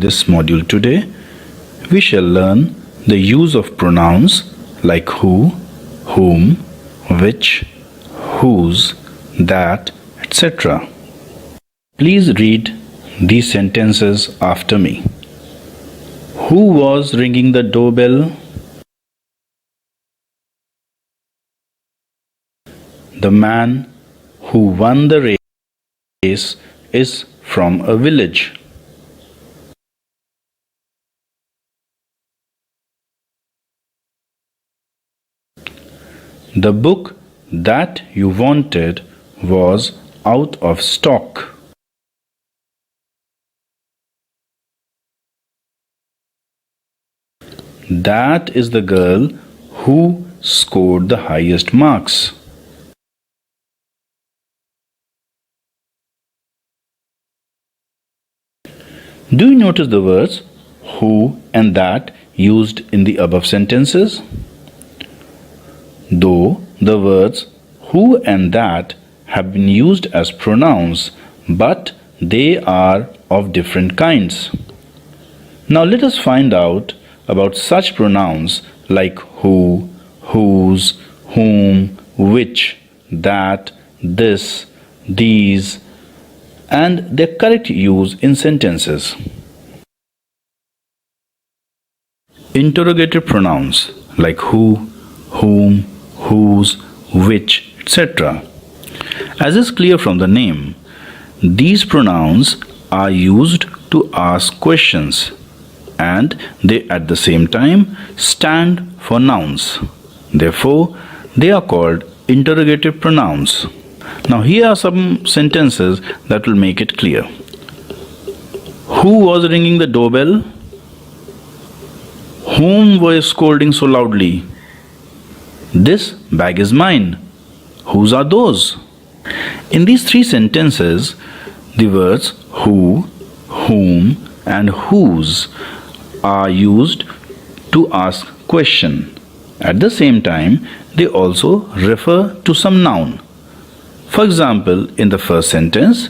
this module today, we shall learn the use of pronouns like who, whom, which, whose, that, etc. Please read these sentences after me. Who was ringing the doorbell? The man who won the race is from a village. The book that you wanted was out of stock. That is the girl who scored the highest marks. Do you notice the words who and that used in the above sentences? Though the words who and that have been used as pronouns, but they are of different kinds. Now let us find out about such pronouns like who, whose, whom, which, that, this, these, and their correct use in sentences. Interrogative pronouns like who, whom, whose, which, etc. As is clear from the name, these pronouns are used to ask questions, and they at the same time stand for nouns. Therefore, they are called interrogative pronouns. Now here are some sentences that will make it clear. Who was ringing the doorbell? Whom were scolding so loudly? This bag is mine. Whose are those? In these three sentences, the words who, whom, and whose are used to ask question. At the same time, they also refer to some noun. For example, in the first sentence,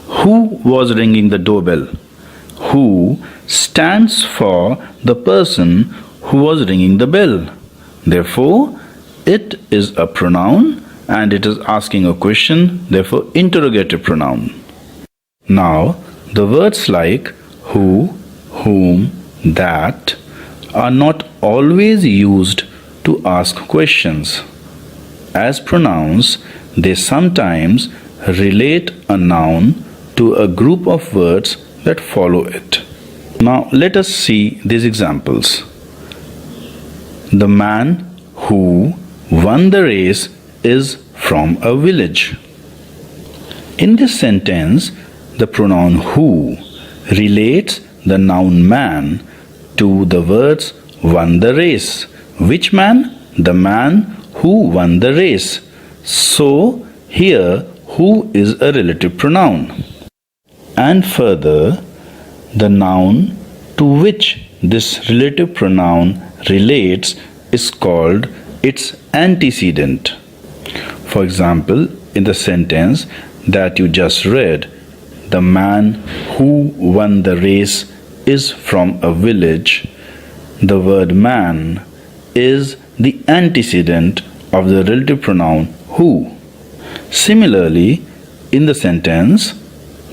who was ringing the doorbell? Who stands for the person who was ringing the bell. Therefore, it is a pronoun and it is asking a question, therefore interrogative pronoun. Now, the words like who, whom, that are not always used to ask questions. As pronouns, they sometimes relate a noun to a group of words that follow it. Now let us see these examples. The man who won the race is from a village. In this sentence, the pronoun who relates the noun man to the words won the race. Which man? The man who won the race. So, here who is a relative pronoun. And further, the noun to which this relative pronoun relates is called its antecedent. For example, in the sentence that you just read, the man who won the race is from a village. The word man is the antecedent of the relative pronoun who. Similarly, in the sentence,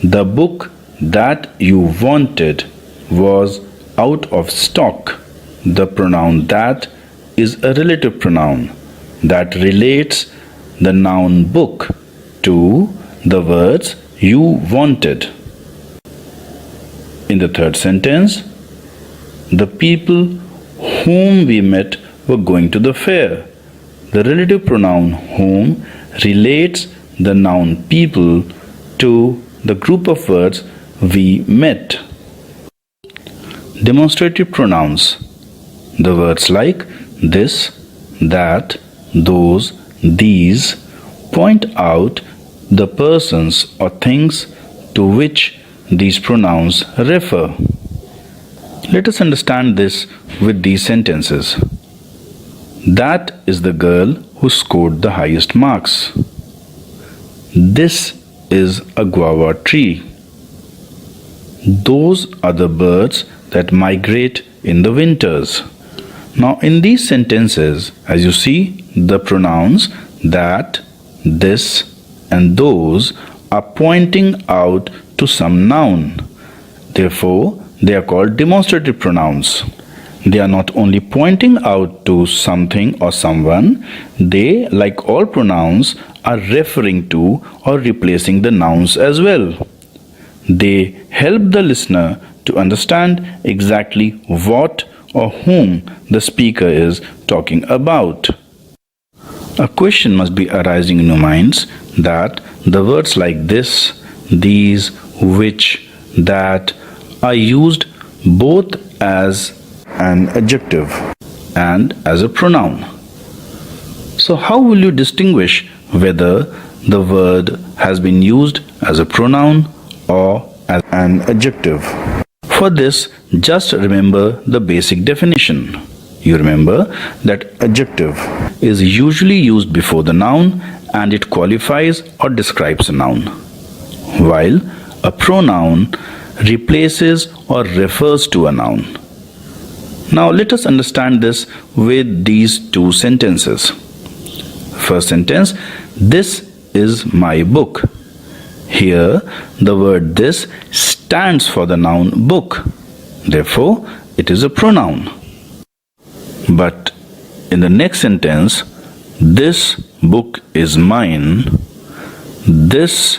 the book that you wanted was out of stock. The pronoun that is a relative pronoun that relates the noun book to the words you wanted. In the third sentence, the people whom we met were going to the fair. The relative pronoun whom relates the noun people to the group of words we met. Demonstrative pronouns. The words like this, that, those, these point out the persons or things to which these pronouns refer. Let us understand this with these sentences. That is the girl who scored the highest marks. This is a guava tree. Those are the birds that migrate in the winters. Now, in these sentences, as you see, the pronouns that, this, and those are pointing out to some noun. Therefore, they are called demonstrative pronouns. They are not only pointing out to something or someone, they, like all pronouns, are referring to or replacing the nouns as well. They help the listener to understand exactly what or whom the speaker is talking about. A question must be arising in your minds that the words like this, these, which, that are used both as an adjective and as a pronoun. So how will you distinguish whether the word has been used as a pronoun or as an adjective? For this, just remember the basic definition. You remember that adjective is usually used before the noun and it qualifies or describes a noun, while a pronoun replaces or refers to a noun. Now let us understand this with these two sentences. First sentence, this is my book. Here, the word this stands for the noun book. Therefore, it is a pronoun. But in the next sentence, this book is mine. This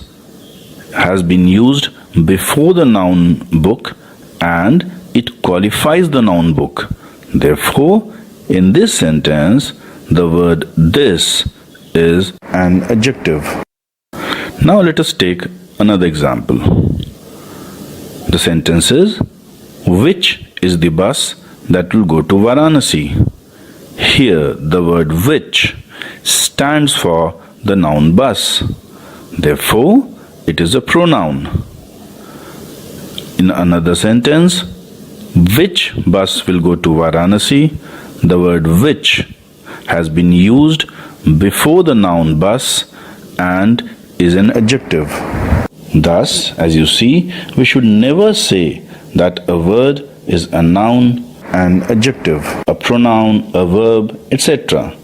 has been used before the noun book and it qualifies the noun book. Therefore, in this sentence, the word this is an adjective. Now let us take another example. The sentence is, which is the bus that will go to Varanasi? Here, the word which stands for the noun bus. Therefore, it is a pronoun. In another sentence, which bus will go to Varanasi? The word which has been used before the noun bus and is an adjective. Thus, as you see, we should never say that a word is a noun, an adjective, a pronoun, a verb, etc.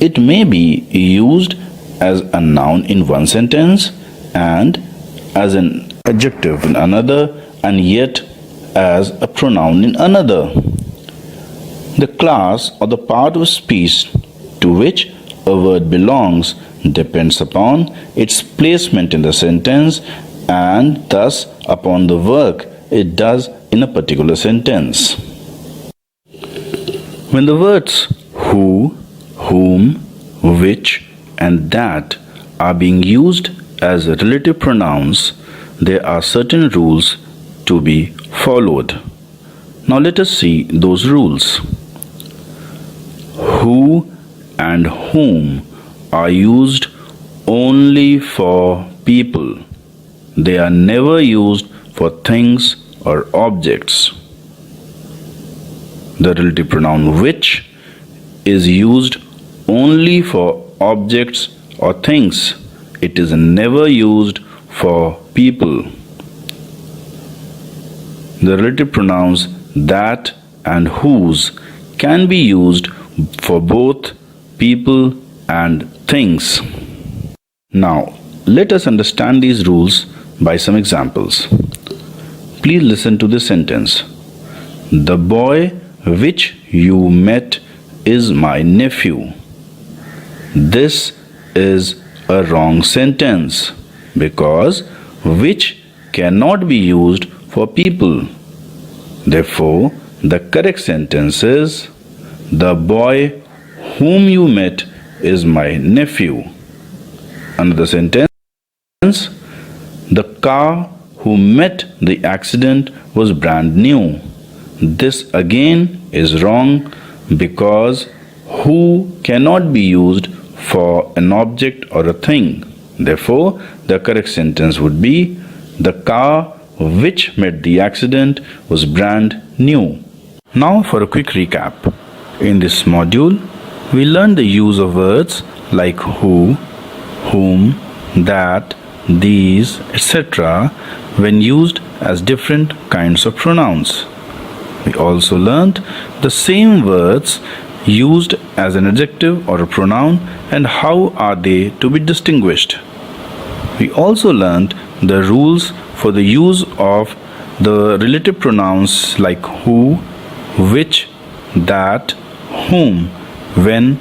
It may be used as a noun in one sentence and as an adjective in another, and yet as a pronoun in another. The class or the part of speech to which a word belongs depends upon its placement in the sentence and thus upon the work it does in a particular sentence. When the words who, whom, which, and that are being used as relative pronouns, there are certain rules to be followed. Now let us see those rules. Who and whom are used only for people. They are never used for things or objects. The relative pronoun which is used only for objects or things. It is never used for people. The relative pronouns that and whose can be used for both people and things. Now, let us understand these rules by some examples. Please listen to this sentence. The boy which you met is my nephew. This is a wrong sentence because which cannot be used for people. Therefore, the correct sentence is, the boy whom you met is my nephew. Another sentence, the car who met the accident was brand new. This again is wrong because who cannot be used for an object or a thing. Therefore, the correct sentence would be, the car which met the accident was brand new. Now for a quick recap. In this module, we learned the use of words like who, whom, that, these, etc. when used as different kinds of pronouns. We also learnt the same words used as an adjective or a pronoun and how are they to be distinguished. We also learnt the rules for the use of the relative pronouns like who, which, that, whom, when.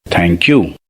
Thank you.